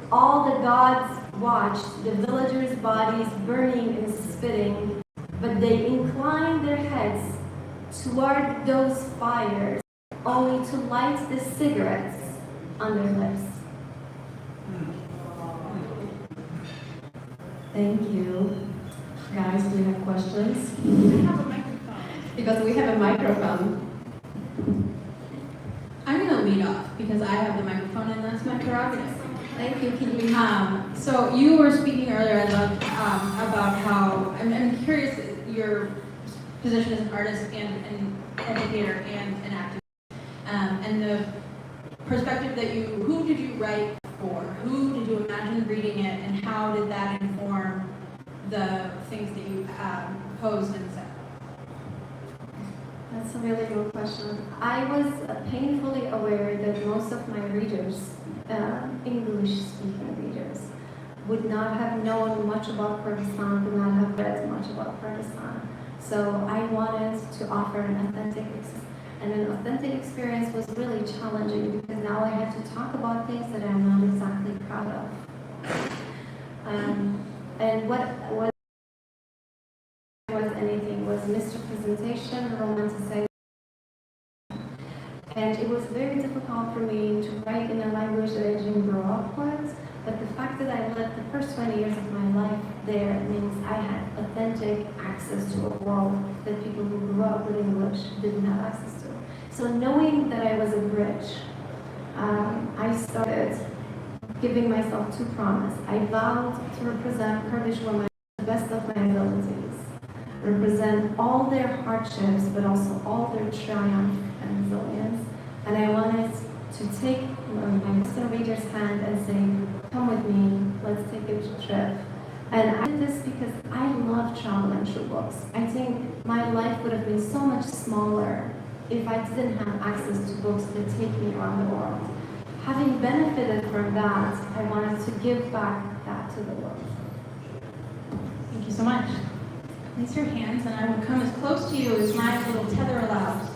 All the gods watched the villagers' bodies burning and spitting, but they inclined their heads toward those fires only to light the cigarettes on their lips. Thank you. Guys, do you have questions? We have a microphone. Because we have a microphone. I'm going to lead off because I have the microphone and that's my prerogative. Thank you. Can you So you were speaking earlier, I love, about how, I'm curious, your position as an artist and an educator and an activist, and the perspective that who did you write for? Who did you imagine reading it, and how did that inform the things that you posed and said? That's a really good question. I was painfully aware that most of my readers, English-speaking readers, would not have known much about Kurdistan, would not have read much about Kurdistan. So I wanted to offer an authentic experience was really challenging because now I had to talk about things that I'm not exactly proud of. And what was anything was misrepresentation, romanticization. And it was very difficult for me to write in a language that I didn't grow up with, but the fact that I lived the first 20 years of my life there means I had authentic access to a world that people who grew up with English didn't have access to. So knowing that I was a bridge, I started giving myself two promises. I vowed to represent Kurdish women to the best of my abilities, represent all their hardships, but also all their triumph and resilience. And I wanted to take my Muslim reader's hand and say, come with me, let's take a trip. And I did this because I love traveling through books. I think my life would have been so much smaller if I didn't have access to books that take me around the world. Having benefited from that, I wanted to give back that to the world. Thank you so much. Place your hands and I will come as close to you as my little tether allows.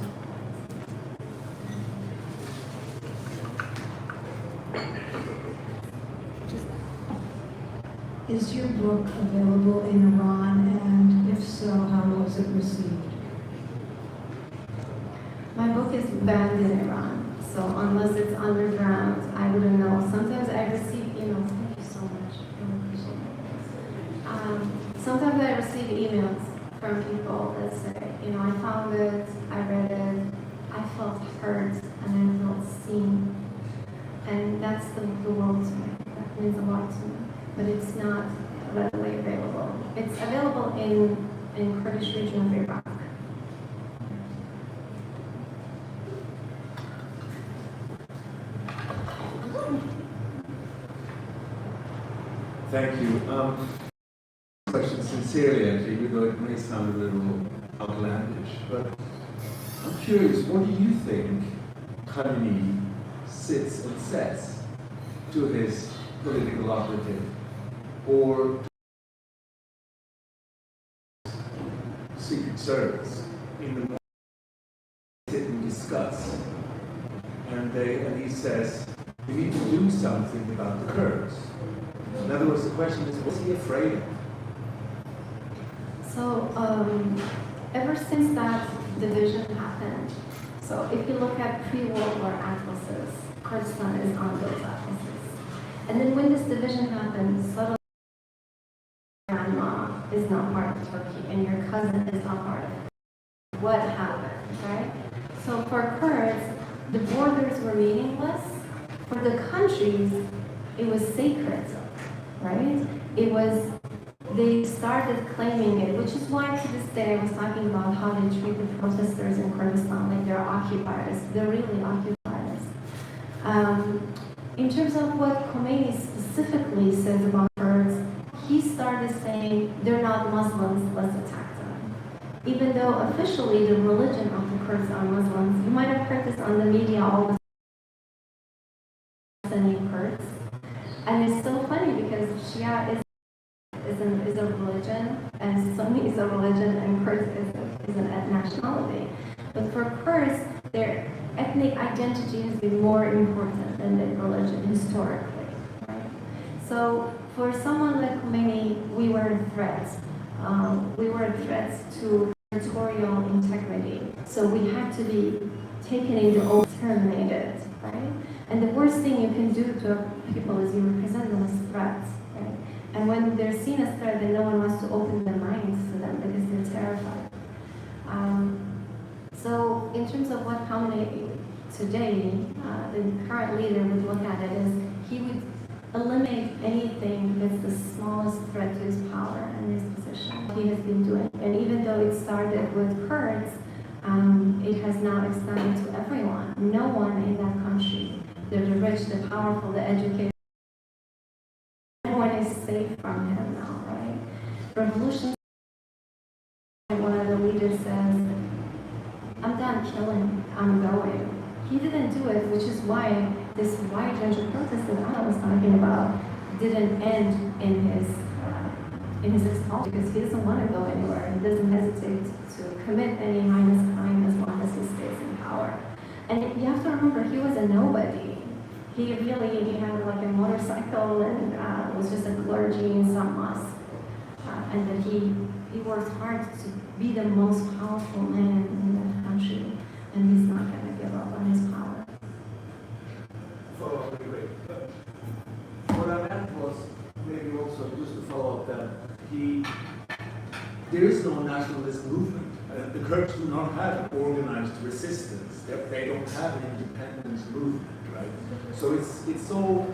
Is your book available in Iran, and if so, how was it received? My book is banned in Iran, so unless it's underground, I wouldn't know. Sometimes I receive emails. Thank you so much. I really appreciate it. Sometimes I receive emails from people that say, I found it, I read it, I felt heard, and I felt seen. And that's the world to me. That means a lot to me. But it's not readily available. It's available in Kurdish region of Iraq. Thank you. Question sincerely, actually, even though it may sound a little outlandish, but I'm curious, what do you think Khamenei sits and says to his political operative, or Secret Service in the morning, sit and discuss, and he says, we need to do something about the Kurds. In other words, the question is, what's he afraid of? So, ever since that division happened, so if you look at pre-World War atlases, Kurdistan is on those atlases. And then when this division happened, suddenly Myanmar Turkey and your cousin is not part of it. What happened, right? So for Kurds, the borders were meaningless. For the countries, it was sacred, right? It was, they started claiming it, which is why to this day I was talking about how they treat the protesters in Kurdistan like they're occupiers. They're really occupiers. In terms of what Khomeini specifically says about Kurds, he started saying, they're not Muslims, let's attack them. Even though officially the religion of the Kurds are Muslims, you might have heard this on the media all the time, Kurds. And it's so funny because Shia is a religion, and Sunni is a religion, and Kurds is an nationality. But for Kurds, their ethnic identity has been more important than their religion historically. Right? So for someone like Khomeini, we were a threat. We were a threat to territorial integrity. So we had to be taken into oath, terminated, right? And the worst thing you can do to people is you represent them as threats, right? And when they're seen as threats, then no one wants to open their minds to them because they're terrified. So in terms of what Khomeini today, the current leader would look at it is he would eliminate anything that's the smallest threat to his power and his position. He has been doing, and even though it started with Kurds, it has now extended to everyone. No one in that country, the rich, the powerful, the educated, everyone is safe from him now, right? Revolution, one of the leaders says, I'm done killing, I'm going. He didn't do it, which is why this wide range of protests that Anna was talking about didn't end in his expulsion, because he doesn't want to go anywhere. He doesn't hesitate to commit any heinous crime as long as he stays in power. And you have to remember, he was a nobody. He had like a motorcycle and was just a clergy in some mosque. And that he worked hard to be the most powerful man in that country, and he's not going to give up on his power. Follow up, great. What I meant was maybe also just to follow up that there is no nationalist movement. The Kurds do not have an organized resistance. They don't have an independence movement, right? So it's so,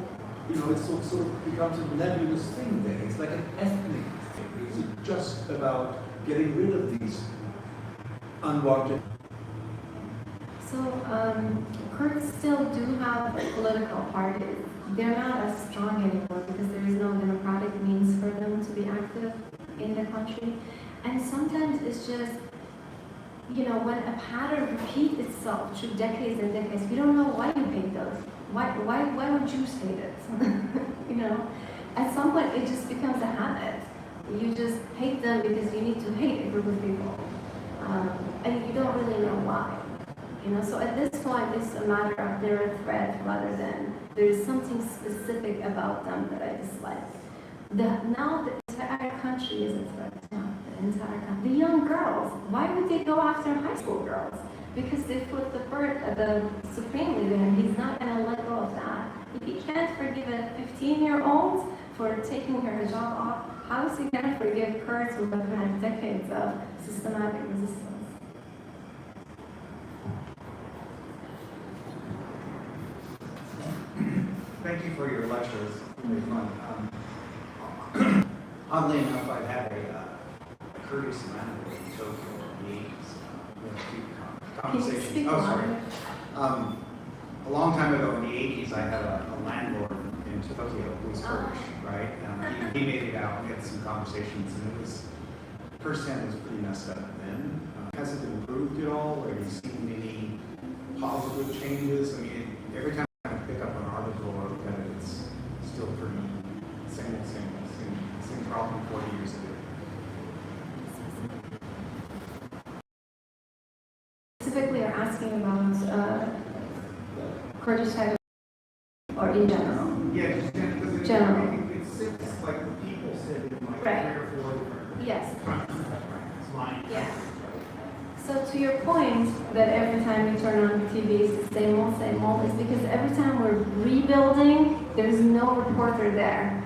it sort of becomes a nebulous thing there. It's like an ethnic thing. It's just about getting rid of these unwanted. So Kurds still do have political parties. They're not as strong anymore because there is no democratic means for them to be active in the country. And sometimes it's just, when a pattern repeats itself through decades and decades, you don't know why you hate those. Why would Jews hate it? At some point it just becomes a habit. You just hate them because you need to hate a group of people. And you don't really know why. So at this point, it's a matter of they're a threat rather than there's something specific about them that I dislike. Now the entire country is a threat. Now, the entire country. The young girls, why would they go after high school girls? Because they put the supreme leader, and he's not going to let go of that. If he can't forgive a 15-year-old for taking her hijab off, how is he going to forgive Kurds who have had decades of systematic resistance? Thank you for your lecture. It was really fun. Oddly enough, I've had a Kurdish landlord in Tokyo in the 80s. We had a few conversations. Oh, sorry. A long time ago in the 80s, I had a landlord in Tokyo who was Kurdish, right? And he made it out and had some conversations, and it was, firsthand, it was pretty messed up then. Has it improved at all? Have you seen any positive changes? I mean, every time I pick up an article or look at it, it's still pretty same problem 40 years ago. Specifically, you're asking about Kurdish side or in general? Yeah, just because General. it's like the people said in like Right. 3 or 4 different Yes. lines. Yeah. So to your point that every time you turn on TV it's the same old, is because every time we're rebuilding, there's no reporter there.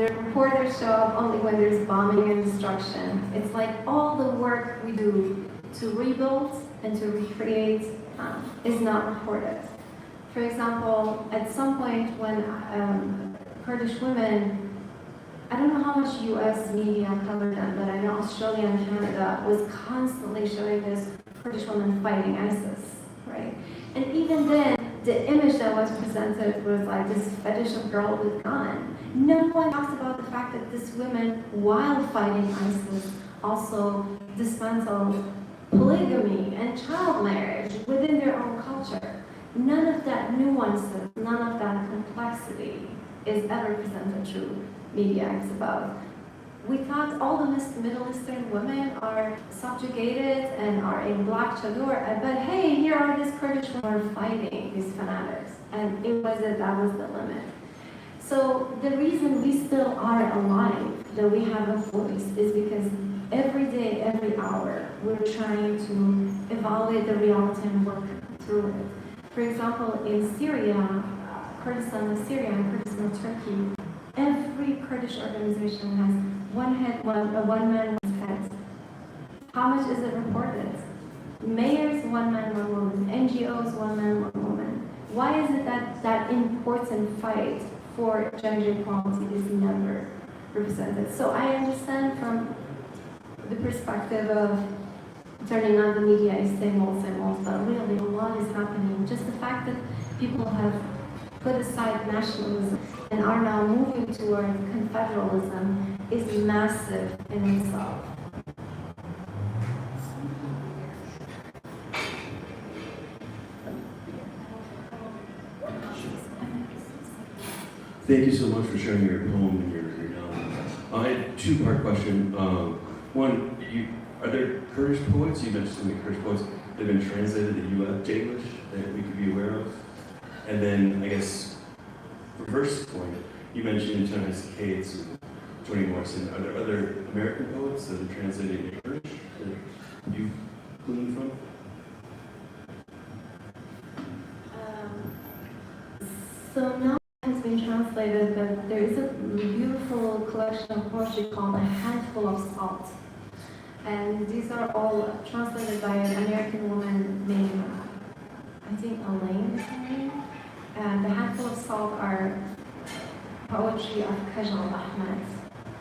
The reporters show up only when there's bombing and destruction. It's like all the work we do to rebuild and to recreate is not reported. For example, at some point when Kurdish women, I don't know how much US media covered them, but I know Australia and Canada was constantly showing this Kurdish women fighting ISIS, right? And even then, the image that was presented was like this fetish of girl with gun. No one talks about the fact that these women, while fighting ISIS, also dismantled polygamy and child marriage within their own culture. None of that nuances, none of that complexity is ever presented through media. It's about, we thought all the Middle Eastern women are subjugated and are in black chador, but hey, here are these Kurdish women fighting these fanatics, and it was that was the limit. So the reason we still are alive, that we have a voice, is because every day, every hour, we're trying to evaluate the reality and work through it. For example, in Syria, Kurdistan of Syria and Kurdistan of Turkey, every Kurdish organization has one man, one head. How much is it reported? Mayors, one man, one woman. NGOs, one man, one woman. Why is it that that important fight for gender equality is never represented? So I understand from the perspective of turning on the media is same old, but really a lot is happening. Just the fact that people have put aside nationalism and are now moving toward confederalism is massive in itself. Thank you so much for sharing your poem and your knowledge. I had a two-part question. One, are there Kurdish poets? You mentioned some of the Kurdish poets that have been translated to English that we could be aware of. And then, I guess, for first point, you mentioned Thomas Cates and Toni Morrison. Are there other American poets that are translated into Kurdish that you've gleaned from? So now it has been translated, but there is a beautiful collection of poetry called A Handful of Salt. And these are all translated by an American woman named, I think, Elaine is her name. And The Handful of Salt are poetry of Kajal Ahmed,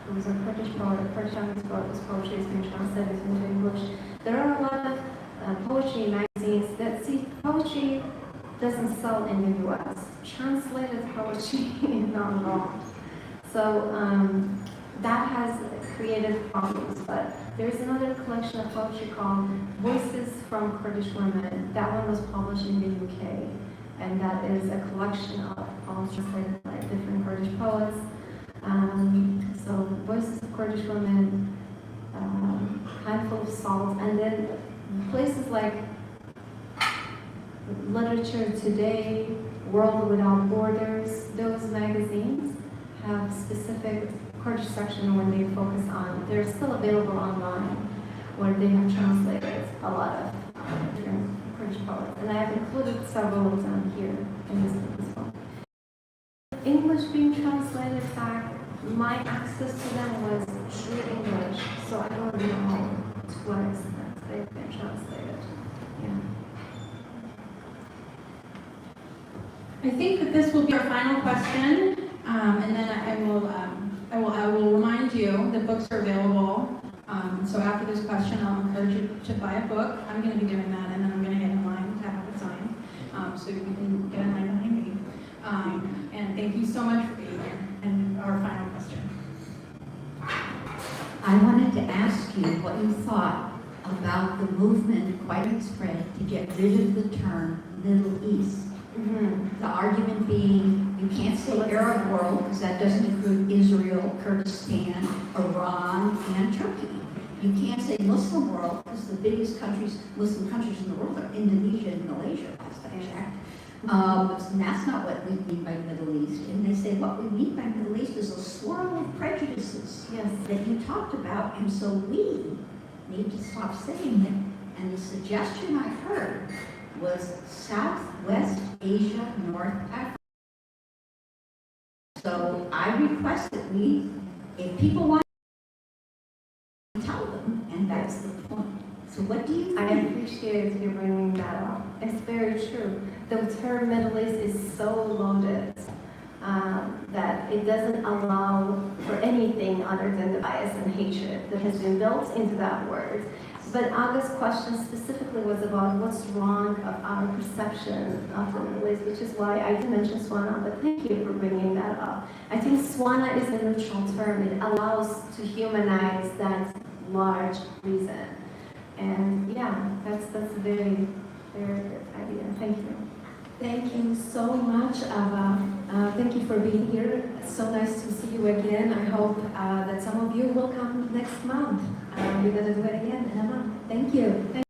who was a Kurdish poet. Kurdish poet's poetry has been translated into English. There are a lot of poetry magazines that see poetry doesn't sell in the US. Translated poetry is not involved. So that has created problems, but there's another collection of poetry called Voices from Kurdish Women. That one was published in the UK, and that is a collection of poems translated by different Kurdish poets. So Voices of Kurdish Women, Handful of Salt, and then places like Literature Today, World Without Borders, those magazines have specific Kurdish section where they focus on, they're still available online, where they have translated a lot of different Kurdish poets. And I have included several of them here in this book as well. English being translated back, my access to them was through English, so I don't know to what extent they've been translated. Yeah. I think that this will be our final question, and then I will remind you that books are available. So after this question, I'll encourage you to buy a book. I'm going to be doing that, and then I'm going to get in line to have it signed, so you can get in line behind me. And thank you so much for being here. And our final question. I wanted to ask you what you thought about the movement, quite widespread, to get rid of the term Middle East. The argument being, you can't say Arab world because that doesn't include Israel, Kurdistan, Iran, and Turkey. You can't say Muslim world because the biggest Muslim countries in the world are Indonesia and Malaysia, last I checked. And that's not what we mean by Middle East. And they say what we mean by Middle East is a swirl of prejudices that you talked about. And so we need to stop saying it. And the suggestion I heard was Southwest Asia, North Africa. So I request that if people want to tell them, and that's the point. So what do you I think? appreciate you bringing that up. It's very true. The term Middle East is so loaded that it doesn't allow for anything other than the bias and hatred that has been built into that word. But Aga's question specifically was about what's wrong of our perception of the Middle East, which is why I did mention Swana, but thank you for bringing that up. I think Swana is a neutral term. It allows to humanize that large reason. And yeah, that's a very, very good idea. Thank you. Thank you so much, Ava. Thank you for being here. So nice to see you again. I hope that some of you will come next month. We're going to do it again in a month. Thank you.